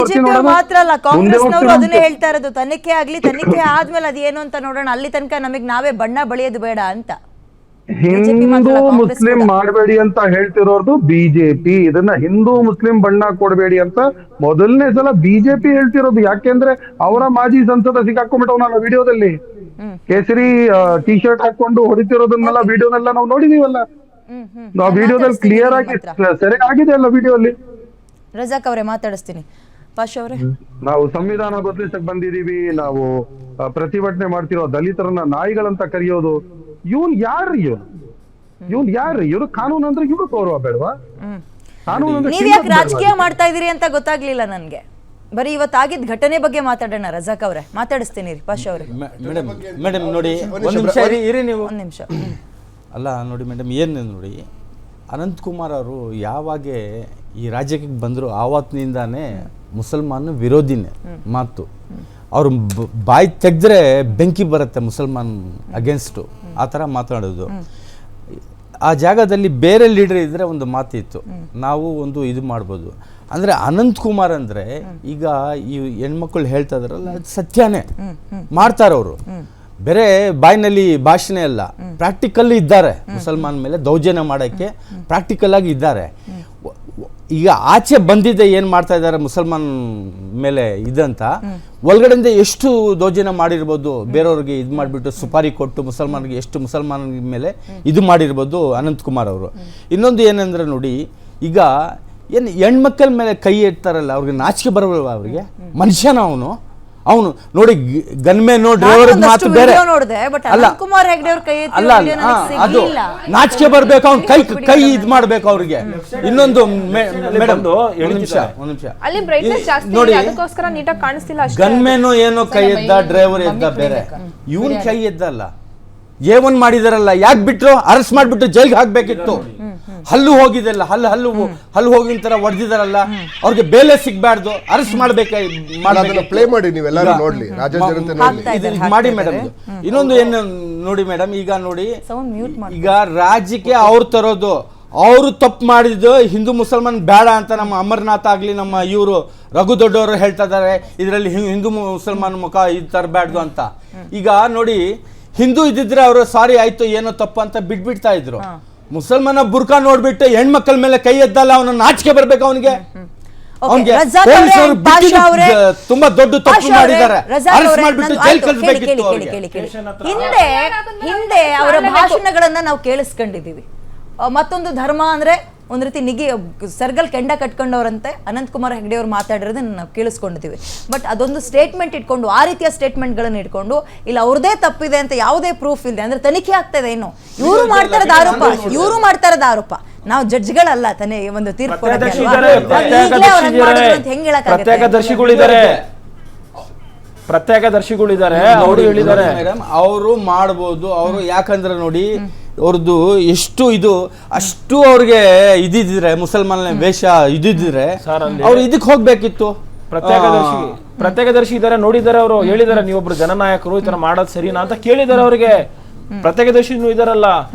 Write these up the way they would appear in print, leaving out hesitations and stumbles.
BJP ಮಾತ್ರ ಅಲ್ಲ, ಕಾಂಗ್ರೆಸ್ನವರು ಅದನ್ನೇ ಹೇಳ್ತಾ ಇರೋದು, ತನಿಖೆ ಆಗ್ಲಿ, ತನಿಖೆ ಆದ್ಮೇಲೆ ಅದೇನು ಅಂತ ನೋಡೋಣ, ಅಲ್ಲಿ ತನಕ ನಮಗ್ ನಾವೇ ಬಣ್ಣ ಬಳಿಯೋದು ಬೇಡ ಅಂತ. ಹಿಂದೂ ಮುಸ್ಲಿಂ ಮಾಡಬೇಡಿ ಅಂತ ಹೇಳ್ತಿರೋದು ಬಿಜೆಪಿ. ಇದನ್ನ ಹಿಂದೂ ಮುಸ್ಲಿಂ ಬಣ್ಣ ಕೊಡಬೇಡಿ ಅಂತ ಮೊದಲನೇ ಸಲ ಬಿಜೆಪಿ ಹೇಳ್ತಿರೋದು. ಯಾಕೆಂದ್ರೆ ಅವರ ಮಾಜಿ ಸಂಸದ ಸಿಕ್ಕಾಕೊಂಡ್ಬಿಟ್ಟವನಲ್ಲ ವಿಡಿಯೋದಲ್ಲಿ, ಕೇಸರಿ ಟಿ ಶರ್ಟ್ ಹಾಕೊಂಡು ಹೊಡಿತಿರೋದನ್ನೆಲ್ಲ ವಿಡಿಯೋನೆಲ್ಲ ನಾವು ನೋಡಿದೀವಲ್ಲ. ನಾವು ವಿಡಿಯೋದಲ್ಲಿ ಕ್ಲಿಯರ್ ಆಗಿ ಸೆರೆ ಆಗಿದೆ ಅಲ್ಲ ವಿಡಿಯೋ ಅಲ್ಲಿ. ರಜಾಕ್ ಅವರೇ ಮಾತಾಡಿಸ್ತೀನಿ. ಪಾಷ ಅವರೇ, ನಾವು ಸಂವಿಧಾನ ಬದಲಿಸಕ್ ಬಂದಿದೀವಿ, ನಾವು ಪ್ರತಿಭಟನೆ ಮಾಡ್ತಿರೋ ದಲಿತರನ್ನ ನಾಯಿಗಳಂತ ಕರೆಯೋದು. ಇವನ್ ಯಾರು ಇವ್ರು ಕಾನೂನು ಅಂದ್ರೆ ಇವ್ರು ಗೌರವ ಬೇಡವಾ? ಕಾನೂನು ನೀವ್ ಯಾಕೆ ರಾಜಕೀಯ ಮಾಡ್ತಾ ಇದೀರಿ ಅಂತ ಗೊತ್ತಾಗ್ಲಿಲ್ಲ ನನ್ಗೆ. ಬರೀ ಇವತ್ತಾಗಿದ್ದ ಘಟನೆ ಬಗ್ಗೆ ಮಾತಾಡೋಣ. ರಜಾಕ್ ಅವರೇ ಮಾತಾಡಿಸ್ತೀನಿ. ಪಾಷ ಅವರೇ. ಮೇಡಮ್ ನೋಡಿ, ಒಂದ್ ನಿಮಿಷ ಇರಿ ನೀವು. ಒಂದ್ ನಿಮಿಷ ಅಲ್ಲ ನೋಡಿ ಮೇಡಮ್, ಏನು ನೋಡಿ, ಅನಂತಕುಮಾರ್ ಅವರು ಯಾವಾಗ ಈ ರಾಜ್ಯಕ್ಕೆ ಬಂದರು ಆವತ್ತಿನಿಂದಾನೇ ಮುಸಲ್ಮಾನ ವಿರೋಧಿನೇ ಮಾತು. ಅವರು ಬಾಯಿ ತೆಗೆದ್ರೆ ಬೆಂಕಿ ಬರುತ್ತೆ ಮುಸಲ್ಮಾನ್ ಅಗೇನ್ಸ್ಟು, ಆ ಥರ ಮಾತನಾಡೋದು. ಆ ಜಾಗದಲ್ಲಿ ಬೇರೆ ಲೀಡರ್ ಇದ್ದರೆ ಒಂದು ಮಾತಿತ್ತು, ನಾವು ಒಂದು ಇದು ಮಾಡ್ಬೋದು. ಅಂದರೆ ಅನಂತಕುಮಾರ್ ಅಂದರೆ ಈಗ ಈ ಹೆಣ್ಮಕ್ಳು ಹೇಳ್ತಾ ಇದಾರಲ್ಲ, ಅದು ಸತ್ಯನೇ ಮಾಡ್ತಾರವರು. ಬೇರೆ ಬಾಯಿನಲ್ಲಿ ಭಾಷಣೆ ಅಲ್ಲ, ಪ್ರಾಕ್ಟಿಕಲ್ ಇದ್ದಾರೆ. ಮುಸಲ್ಮಾನ್ ಮೇಲೆ ದೌರ್ಜನ್ಯ ಮಾಡೋಕ್ಕೆ ಪ್ರಾಕ್ಟಿಕಲ್ ಆಗಿ ಇದ್ದಾರೆ. ಈಗ ಆಚೆ ಬಂದಿದ್ದೆ ಏನು ಮಾಡ್ತಾ ಇದ್ದಾರೆ ಮುಸಲ್ಮಾನ್ ಮೇಲೆ ಇದಂತ, ಒಳಗಡೆಯಿಂದ ಎಷ್ಟು ದೌರ್ಜನ್ಯ ಮಾಡಿರ್ಬೋದು, ಬೇರೆಯವ್ರಿಗೆ ಇದು ಮಾಡಿಬಿಟ್ಟು ಸುಪಾರಿ ಕೊಟ್ಟು ಮುಸಲ್ಮಾನ್ಗೆ ಎಷ್ಟು ಮುಸಲ್ಮಾನ ಮೇಲೆ ಇದು ಮಾಡಿರ್ಬೋದು ಅನಂತಕುಮಾರ್ ಅವರು. ಇನ್ನೊಂದು ಏನಂದ್ರೆ ನೋಡಿ, ಈಗ ಏನು ಹೆಣ್ಮಕ್ಳ ಮೇಲೆ ಕೈ ಇಡ್ತಾರಲ್ಲ, ಅವ್ರಿಗೆ ನಾಚಿಕೆ ಬರಲ್ವ? ಅವ್ರಿಗೆ ಮನುಷ್ಯನ ಅವನು ನೋಡಿ, ಗನ್ಮೇನು ಡ್ರೈವರ್ ಮಾತು ಬೇರೆ ಅಲ್ಲ, ಅದು ನಾಚಿಕೆ ಬರ್ಬೇಕು, ಅವ್ನು ಕೈ ಇದು ಮಾಡ್ಬೇಕು ಅವ್ರಿಗೆ. ಇನ್ನೊಂದು ಮೇಡಮ್ ಒಂದ್ ನಿಮಿಷ ನೋಡಿ, ಗನ್ಮೇನು ಏನೋ ಕೈ ಎದ್ದ, ಡ್ರೈವರ್ ಎದ್ದ ಬೇರೆ, ಇವನ್ ಕೈ ಎದ್ದಲ್ಲ. ಏನ್ ಮಾಡಿದಾರಲ್ಲ, ಯಾಕೆ ಬಿಟ್ರು? ಅರೆಸ್ಟ್ ಮಾಡ್ಬಿಟ್ಟು ಜೈಲ್ಗೆ ಹಾಕ್ಬೇಕಿತ್ತು. ಹಲ್ಲು ಹೋಗಿದೆಲ್ಲ, ಹಲ್ಲು ಹೋಗಿ ತರ ಹೊಡೆದಿದಾರಲ್ಲ, ಅವ್ರಿಗೆ ಬೇಲೆ ಸಿಗ್ಬಾರ್ದು, ಅರೆಸ್ಟ್ ಪ್ಲೇ ಮಾಡಿ ನೀವೆಲ್ಲರೂ ನೋಡ್ಲಿ, ಮಾಡಿ ಮೇಡಮ್. ಇನ್ನೊಂದು ಏನು ನೋಡಿ ಮೇಡಮ್, ಈಗ ನೋಡಿ, ಈಗ ರಾಜ್ಯಕ್ಕೆ ಅವ್ರು ತರೋದು, ಅವರು ತಪ್ಪು ಮಾಡಿದ್ದು ಹಿಂದೂ ಮುಸಲ್ಮಾನ್ ಬೇಡ ಅಂತ ನಮ್ಮ ಅಮರ್ನಾಥ್ ಆಗ್ಲಿ, ನಮ್ಮ ಇವರು ರಘು ದೊಡ್ಡವರು ಹೇಳ್ತಾ ಇದಾರೆ, ಇದರಲ್ಲಿ ಹಿಂದೂ ಮುಸಲ್ಮಾನ್ ಮುಖ ಇದು ತರಬಾರ್ದು ಅಂತ. ಈಗ ನೋಡಿ, ಹಿಂದೂ ಇದ್ದಿದ್ರೆ ಅವರು ಸಾರಿ ಆಯ್ತು ಏನೋ ತಪ್ಪು ಅಂತ ಬಿಟ್ಬಿಡ್ತಾ ಇದ್ರು. ಮುಸಲ್ಮಾನ ಬುರ್ಕಾ ನೋಡ್ಬಿಟ್ಟು ಹೆಣ್ಮಕ್ಳ ಮೇಲೆ ಕೈ ಎದ್ದಲ್ಲ, ಅವನ ನಾಚಿಕೆ ಬರ್ಬೇಕು ಅವನಿಗೆ. ತುಂಬಾ ದೊಡ್ಡ ತಪ್ಪು ಮಾಡಿದ್ದಾರೆ, ಅರೆಸ್ಟ್ ಮಾಡ್ಬಿಟ್ಟು ಜೈಲ್ ಕಳಿಸಬೇಕಿತ್ತು. ಹಿಂದೆ ಅವರ ಭಾಷಣಗಳನ್ನ ನಾವು ಕೇಳಿಸ್ಕೊಂಡಿದೀವಿ. ಮತ್ತೊಂದು ಧರ್ಮ ಅಂದ್ರೆ ಒಂದ್ ರೀತಿ ಸರ್ಗಲ್ ಕೆಂಡ ಕಟ್ಕೊಂಡವ್ರಂತೆ ಅನಂತಕುಮಾರ್ ಹೆಗ್ಡೆ ಅವ್ರು ಮಾತಾಡಿರೋದನ್ನ ನಾವು ಕೇಳಿಸ್ಕೊಂಡಿದ್ದೀವಿ. ಬಟ್ ಅದೊಂದು ಸ್ಟೇಟ್ಮೆಂಟ್ ಇಟ್ಕೊಂಡು, ಆ ರೀತಿಯ ಸ್ಟೇಟ್ಮೆಂಟ್ಗಳನ್ನ ಇಟ್ಕೊಂಡು, ಇಲ್ಲ ಅವ್ರದೇ ತಪ್ಪಿದೆ ಅಂತ ಯಾವುದೇ ಪ್ರೂಫ್ ಇಲ್ಲದೆ, ಅಂದ್ರೆ ತನಿಖೆ ಆಗ್ತಾ ಇದೆ, ಇನ್ನು ಇವರು ಮಾಡ್ತಾ ಇರೋದು ಆರೋಪ. ನಾವು ಜಡ್ಜ್ಗಳಲ್ಲ ತಾನೇ ಒಂದು ತೀರ್ಪು ಪ್ರತ್ಯೇಕದರ್ಶಿಗಳಿದ್ದಾರೆ, ಅವರು ಹೇಳಿದ್ದಾರೆ ಅವರು ಮಾಡ್ಬೋದು. ಅವರು ಯಾಕಂದ್ರೆ ನೋಡಿ, ಅವ್ರದ್ದು ಎಷ್ಟು ಇದು ಅಷ್ಟು ಅವ್ರಿಗೆ ಇದಿದ್ರೆ, ಮುಸಲ್ಮಾನ ವೇಷ ಇದಿದ್ರೆ ಅವ್ರು ಇದಕ್ಕೆ ಹೋಗ್ಬೇಕಿತ್ತು. ಪ್ರತ್ಯೇಕದರ್ಶಿ ಇದ್ದಾರೆ, ನೋಡಿದ್ದಾರೆ, ಅವರು ಹೇಳಿದ್ದಾರೆ ನೀವೊಬ್ರು ಜನನಾಯಕರು, ಈ ತರ ಮಾಡೋದು ಸರಿನಾ ಅಂತ ಕೇಳಿದ್ದಾರೆ ಅವರಿಗೆ. ಪ್ರತ್ಯೇಕದರ್ಶಿನೂ ಇದಾರಲ್ಲ,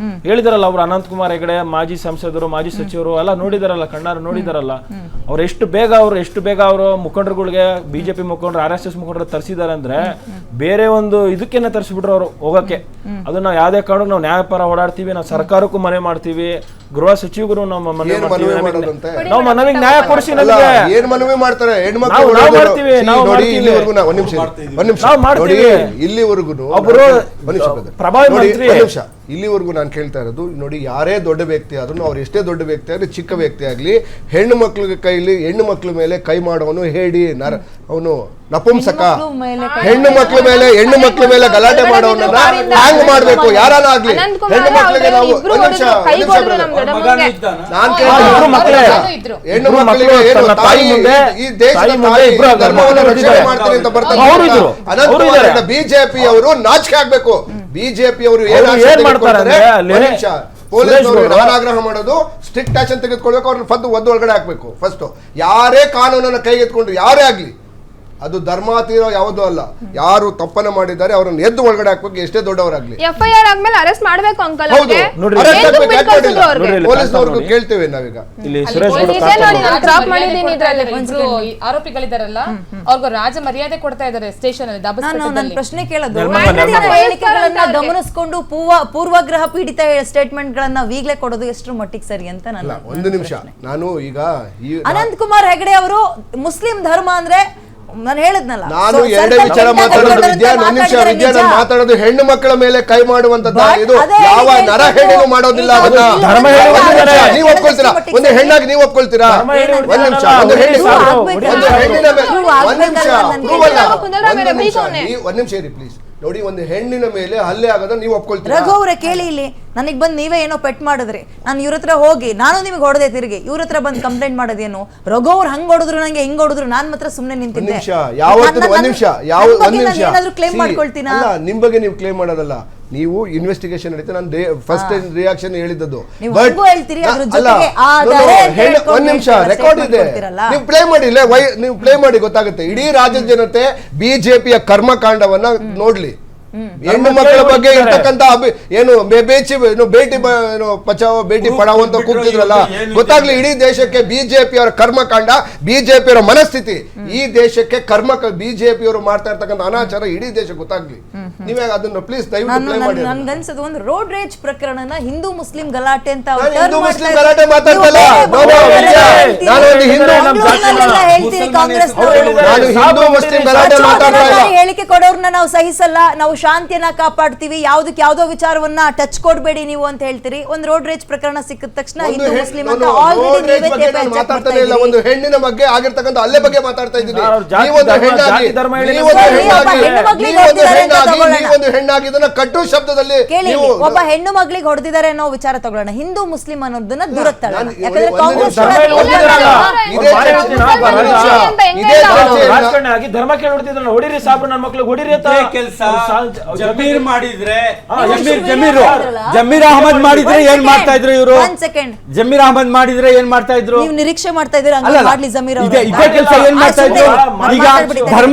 ಹೇಳಿದಾರಲ್ಲ ಅವರು, ಅನಂತಕುಮಾರ್ ಹೆಗಡೆ ಮಾಜಿ ಸಂಸದರು, ಮಾಜಿ ಸಚಿವರು ಎಲ್ಲ ನೋಡಿದಾರಲ್ಲ, ಕಣ್ಣಾರು ನೋಡಿದಾರಲ್ಲ. ಅವ್ರು ಎಷ್ಟು ಬೇಗ ಅವರು ಮುಖಂಡರುಗಳಿಗೆ, ಬಿಜೆಪಿ ಮುಖಂಡರು, RSS ಮುಖಂಡರು ತರಿಸಿದ್ದಾರೆ ಅಂದ್ರೆ ಬೇರೆ ಒಂದು ಇದಕ್ಕೇನೆ ತರಿಸ್ಬಿಟ್ರು ಅವರು ಹೋಗಕ್ಕೆ. ಅದನ್ನ ಯಾವ್ದೇ ಕಾರಣಕ್ಕೂ ನಾವು ನ್ಯಾಯಪರ ಓಡಾಡ್ತೀವಿ, ನಾವು ಸರ್ಕಾರಕ್ಕೂ ಮನೆ ಮಾಡ್ತೀವಿ, ಗೃಹ ಸಚಿವರು ನಮ್ಮ ಮನವಿ ನ್ಯಾಯ ಕೊಡಿಸಿ ನಮಗೆ. ಏನ್ ಮನವಿ ಮಾಡ್ತಾರೆ ಹೆಣ್ಮಕ್ಳು? ಇಲ್ಲಿವರೆಗೂ ಇಲ್ಲಿವರೆಗೂ ನಾನು ಕೇಳ್ತಾ ಇರೋದು ನೋಡಿ, ಯಾರೇ ದೊಡ್ಡ ವ್ಯಕ್ತಿ ಆದ್ರೂ, ಅವ್ರು ಎಷ್ಟೇ ದೊಡ್ಡ ವ್ಯಕ್ತಿ ಆಗಲಿ, ಚಿಕ್ಕ ವ್ಯಕ್ತಿ ಆಗ್ಲಿ, ಹೆಣ್ಣು ಮಕ್ಳಿಗೆ ಹೆಣ್ಣು ಮಕ್ಳ ಮೇಲೆ ಕೈ ಮಾಡೋನು ಹೇಳಿ ಅವನು ನಪುಂಸಕ. ಹೆಣ್ಣು ಮಕ್ಳ ಮೇಲೆ ಗಲಾಟೆ ಮಾಡೋನನ್ನ ಹ್ಯಾಂಗ್ ಮಾಡ್ಬೇಕು ಯಾರಾಗ್ಲಿ. ಹೆಣ್ಣು ಮಕ್ಳಿಗೆ ನಾವು ಹೆಣ್ಣು ಮಕ್ಕಳಿಗೆ ಈ ದೇಶದ ಧರ್ಮವನ್ನು ರಕ್ಷಣೆ ಮಾಡ್ತೀನಿ ಅಂತ ಬರ್ತಾರೆ. ಬಿಜೆಪಿ ಅವರು ನಾಚಿಕೆ ಆಗ್ಬೇಕು. ಬಿಜೆಪಿ ಅವರು ಏನ್ ಮಾಡ್ತಾರೆ, ಪೊಲೀಸ್ ಆಗ್ರಹ ಮಾಡೋದು, ಸ್ಟ್ರಿಕ್ಟ್ ಆಕ್ಷನ್ ತೆಗೆದುಕೊಳ್ಬೇಕು, ಅವ್ರನ್ನ ಒಳಗಡೆ ಹಾಕ್ಬೇಕು. ಫಸ್ಟ್ ಯಾರೇ ಕಾನೂನನ್ನ ಕೈಗೆತ್ಕೊಂಡ್ರು, ಯಾರೇ ಆಗ್ಲಿ, ಅದು ಧರ್ಮಾತೀರೋ ಯಾವುದೂ ಅಲ್ಲ. ಯಾರು ತಪ್ಪನ್ನ ಮಾಡಿದ್ದಾರೆ ಅವ್ರನ್ನ ಎದ್ದು ಒಳಗಡೆ ಹಾಕ್ಬೇಕು, ಎಷ್ಟೇ ದೊಡ್ಡವರಾಗ್ಲಿ. FIR ಆದ್ಮೇಲೆ ಅರೆಸ್ಟ್ ಮಾಡ್ಬೇಕು ಅಂಕಲ್. ಹೌದು, ನೋಡ್ರಿ, arrest ಏನು ಆಗ್ಬೇಕು, ಯಾಕೆ ಮಾಡಿಲ್ಲ? ನೋಡ್ರಿ, ಪೊಲೀಸ್ನವ್ರಿಗೂ ಕೇಳ್ತೇವೆ ನಾವೀಗ. ಇಲ್ಲಿ ಸುರೇಶ್ ಗೌಡ ಡ್ರಾಪ್ ಮಾಡಿದ್ದೀನಿ ಇದ್ರಲ್ಲಿ. ಇಬ್ರು ಆರೋಪಿಗಳಿದಾರಲ್ಲ ಅವ್ರಿಗೂ ರಾಜ ಮರ್ಯಾದೆ ಕೊಡ್ತಾ ಇದ್ದಾರೆ ಸ್ಟೇಷನ್ ಅಲ್ಲಿ ನನ್ನ ಪ್ರಶ್ನೆ ಕೇಳೋದು ಧರ್ಮಮ್ಮ, ಹಿಂದಿನ ಹೇಳಿಕೆಗಳನ್ನ ಗಮನಿಸಿಕೊಂಡು ಪೂರ್ವಗ್ರಹ ಪೀಡಿತ ಸ್ಟೇಟ್ಮೆಂಟ್ ಗಳನ್ನ ಈಗಲೇ ಕೊಡೋದು ಎಷ್ಟರ ಮಟ್ಟಿಗೆ ಸರಿ ಅಂತ ಅಲ್ಲ, ನಾನು ಒಂದು ನಿಮಿಷ. ನಾನು ಈಗ ಅನಂತ್ ಕುಮಾರ್ ಹೆಗಡೆ ಅವರು ಮುಸ್ಲಿಂ ಧರ್ಮ ಅಂದ್ರೆ ನಾನು ಹೇಳಿದ್ನಲ್ಲ, ನಾನು ಎರಡೇ ವಿಚಾರ ಮಾತಾಡೋದು ವಿದ್ಯಾ. ನನ್ನ ವಿದ್ಯಾ, ನಾನು ಮಾತಾಡೋದು ಹೆಣ್ಣು ಮಕ್ಕಳ ಮೇಲೆ ಕೈ ಮಾಡುವಂತದ್ದು. ಇದು ಯಾವ ನರ ಹೆಣ್ಣು ಮಾಡೋದಿಲ್ಲ. ಅದನ್ನ ಧರ್ಮ ಹೇಳಿ ನೀವು ಒಪ್ಕೊಳ್ತೀರಾ? ಒಂದು ಹೆಣ್ಣಾಗಿ ನೀವು ಒಪ್ಕೊಳ್ತೀರಾ? ಒಂದ್ ನಿಮಿಷ, ಒಂದು ಹೆಣ್ಣಿನ ಮೇಲೆ ಒಂದ್ ನಿಮಿಷ ಪ್ರೂವ್ ಅಲ್ಲ, ಒಂದ್ ನಿಮಿಷ ಇರಿ ಪ್ಲೀಸ್. ನೋಡಿ, ಒಂದು ಹೆಣ್ಣಿನ ಮೇಲೆ ಹಲ್ಲೆ ಆಗೋದನ್ನ ನೀವು ಒಪ್ಕೊಳ್ತೀರಾ? ರಘು ಅವರೇ ಕೇಳಿ, ಇಲ್ಲಿ ನನಗೆ ಬಂದು ನೀವೇ ಏನೋ ಪೆಟ್ ಮಾಡಿದ್ರಿ, ನಾನು ಇವ್ರ ಹತ್ರ ಹೋಗಿ ನಾನು ನಿಮಗೆ ಹೊಡೆದೆ ತಿರುಗಿ ಇವ್ರ ಹತ್ರ ಬಂದು ಕಂಪ್ಲೇಂಟ್ ಮಾಡೋದೇನು? ರಘು ಅವ್ರು ಹಂಗ್ ಹೊಡೆದ್ರು, ನಂಗೆ ಹಿಂಗ್ ಹೊಡೆದ್ರು, ನಾನ್ ಮಾತ್ರ ಸುಮ್ನೆ ನಿಂತಿದ್ದೆ. ಏನಾದ್ರು ಕ್ಲೇಮ್ ಮಾಡ್ಕೊಳ್ತೀನ? ಅಲ್ಲ, ನಿಮ್ ಬಗ್ಗೆ ನೀವು ಕ್ಲೇಮ್ ಮಾಡೋದಲ್ಲ. ನೀವು ಇನ್ವೆಸ್ಟಿಗೇಷನ್ ನಡೀತಾ, ನಾನು ಫಸ್ಟ್ ರಿಯಾಕ್ಷನ್ ಹೇಳಿದ್ದು. ಒಂದ್ ನಿಮಿಷ, ರೆಕಾರ್ಡ್ ಇದೆ, ನೀವು ಪ್ಲೇ ಮಾಡಿ, ನೀವು ಪ್ಲೇ ಮಾಡಿ, ಗೊತ್ತಾಗುತ್ತೆ. ಇಡೀ ರಾಜ್ಯದ ಜನತೆ ಬಿಜೆಪಿಯ ಕರ್ಮಕಾಂಡವನ್ನ ನೋಡ್ಲಿ. ಹೆಣ್ಣು ಮಕ್ಕಳ ಬಗ್ಗೆ ಇರ್ತಕ್ಕಂತ ಏನು ಬೇಟಿ ಬಚಾವೋ ಬೇಟಿ ಪಡಾವೋ ಅಂತ ಕೂಗ್ತಿದ್ರಲ್ಲ, ಗೊತ್ತಾಗ್ಲಿ ಇಡೀ ದೇಶಕ್ಕೆ ಬಿಜೆಪಿಯವರ ಕರ್ಮಕಾಂಡ, ಬಿಜೆಪಿಯವರ ಮನಸ್ಥಿತಿ, ಈ ದೇಶಕ್ಕೆ ಬಿಜೆಪಿಯವರು ಮಾಡ್ತಾ ಇರ್ತಕ್ಕಂಥ ಅನಾಚಾರ ಇಡೀ ದೇಶ ಗೊತ್ತಾಗ್ಲಿ. ನೀವೇ ಅದನ್ನ ಪ್ಲೀಸ್ ದಯವಿಟ್ಟು ಪ್ಲೇ ಮಾಡಿ. ನನ್ಗನ್ಸದು ಒಂದು ರೋಡ್ ರೇಜ್ ಪ್ರಕರಣನ ಹಿಂದೂ ಮುಸ್ಲಿಂ ಗಲಾಟೆ ಅಂತ ಹಿಂದೂ ಮುಸ್ಲಿಂ ಗಲಾಟೆ ಮಾತಾಡ್ತಲ್ಲ. ನಾನು ಒಂದು ಹಿಂದೂ ಮುಸ್ಲಿಂ ಗಲಾಟೆ ಮಾತಾಡ್ತಾ ಇಲ್ಲ. ಹೇಳಿಕೆ ಕೊಡೋರ್ನ ನಾವು ಸಹಿಸಲ್ಲ, ನಾವು ಶಾಂತಿಯನ್ನ ಕಾಪಾಡ್ತೀವಿ, ಯಾವ್ದೋ ವಿಚಾರವನ್ನ ಟಚ್ ಕೊಡ್ಬೇಡಿ ನೀವು ಅಂತ ಹೇಳ್ತೀರಿ. ಒಂದು ರೋಡ್ ರೇಜ್ ಪ್ರಕರಣ ಸಿಕ್ಕಿದ ತಕ್ಷಣ ಹಿಂದೂ ಮುಸ್ಲಿಂ ಅಂತ ಮಾತಾಡ್ತಾನೆ ಇಲ್ಲ. ಒಂದು ಹೆಣ್ಣಿನ ಬಗ್ಗೆ ಆಗಿರ್ತಕ್ಕಂಥ ಅಲ್ಲೇ ಬಗ್ಗೆ ಮಾತಾಡ್ತಾ ಇದ್ದೀನಿ. ನೀವೊಂದು ಹೆಣ್ಣಾಗಿ ಇದನ್ನ ಕಟ್ಟು ಶಬ್ದದಲ್ಲಿ ಕೇಳಿ, ಒಬ್ಬ ಹೆಣ್ಣು ಮಗಳಿಗೆ ಹೊಡೆದಿದ್ದಾರೆ ಅನ್ನೋ ವಿಚಾರ ತಗೊಳ್ಳೋಣ. ಹಿಂದೂ ಮುಸ್ಲಿಂ ಅನ್ನೋದನ್ನ ದೂರತ್ತಳ. ಯಾಕಂದ್ರೆ ಕಾಂಗ್ರೆಸ್ ರಾಜಕಾರಣಿ ಧರ್ಮ ಕೇಳಿ ಹೊಡಿತಿದ್ರಲ್ಲ, ಹೊಡಿರಿ ಸಾಬ್ರು ನನ್ನ ಮಕ್ಳಿಗೆ ಹೊಡಿರಿ ಅಂತ ಕೆಲಸ ಜಮೀರ್ ಮಾಡಿದ್ರೆ ಜಮೀರ್ ಅಹಮದ್ ಮಾಡಿದ್ರೆ ಏನ್ ಮಾಡ್ತಾ ಇದ್ರು ಇವರು? ಜಮೀರ್ ಅಹಮದ್ ಮಾಡಿದ್ರೆ ಏನ್ ಮಾಡ್ತಾ ಇದ್ರು? ನೀವು ನಿರೀಕ್ಷೆ ಮಾಡ್ತಾ ಇದ್ದೀರಾ ಮಾಡ್ಲಿ ಜಮೀರ್ ಇದೇ ಕೆಲಸ ಏನ್ ಮಾಡ್ತಾ ಇದ್ರು? ಈಗ ಧರ್ಮ